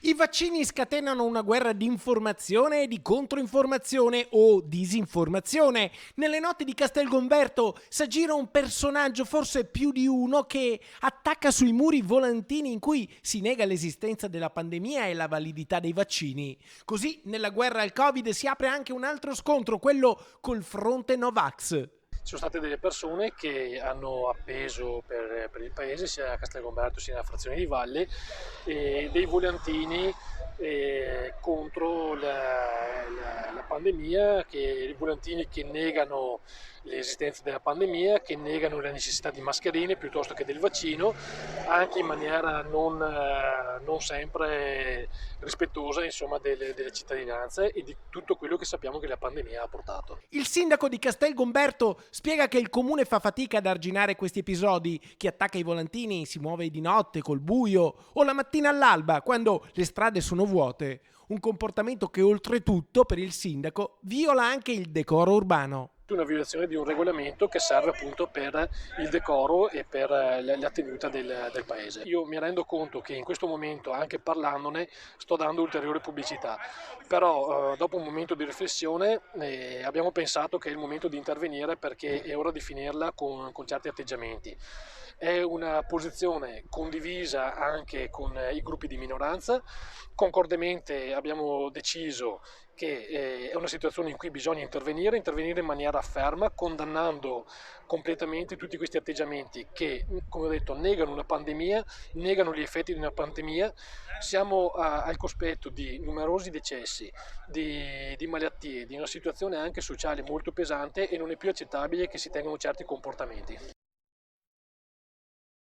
I vaccini scatenano una guerra di informazione e di controinformazione o disinformazione. Nelle note di Castelgomberto s'aggira un personaggio, forse più di uno, che attacca sui muri volantini in cui si nega l'esistenza della pandemia e la validità dei vaccini. Così nella guerra al Covid si apre anche un altro scontro, quello col fronte Novax. Ci sono state delle persone che hanno appeso per il paese, sia a Castelgomberto sia nella frazione di Valle, dei volantini contro la pandemia, i volantini che negano l'esistenza della pandemia, che negano la necessità di mascherine piuttosto che del vaccino, anche in maniera non sempre rispettosa, insomma, delle cittadinanze e di tutto quello che sappiamo che la pandemia ha portato. Il sindaco di Castelgomberto spiega che il comune fa fatica ad arginare questi episodi. Chi attacca i volantini si muove di notte, col buio o la mattina all'alba, quando le strade sono vuote. Un comportamento che oltretutto, per il sindaco, viola anche il decoro urbano. Una violazione di un regolamento che serve appunto per il decoro e per la tenuta del paese. Io mi rendo conto che in questo momento, anche parlandone, sto dando ulteriore pubblicità, però dopo un momento di riflessione abbiamo pensato che è il momento di intervenire, perché è ora di finirla con certi atteggiamenti. È una posizione condivisa anche con i gruppi di minoranza. Concordemente abbiamo deciso che è una situazione in cui bisogna intervenire in maniera ferma, condannando completamente tutti questi atteggiamenti che, come ho detto, negano una pandemia, negano gli effetti di una pandemia. Siamo al cospetto di numerosi decessi, di malattie, di una situazione anche sociale molto pesante, e non è più accettabile che si tengano certi comportamenti.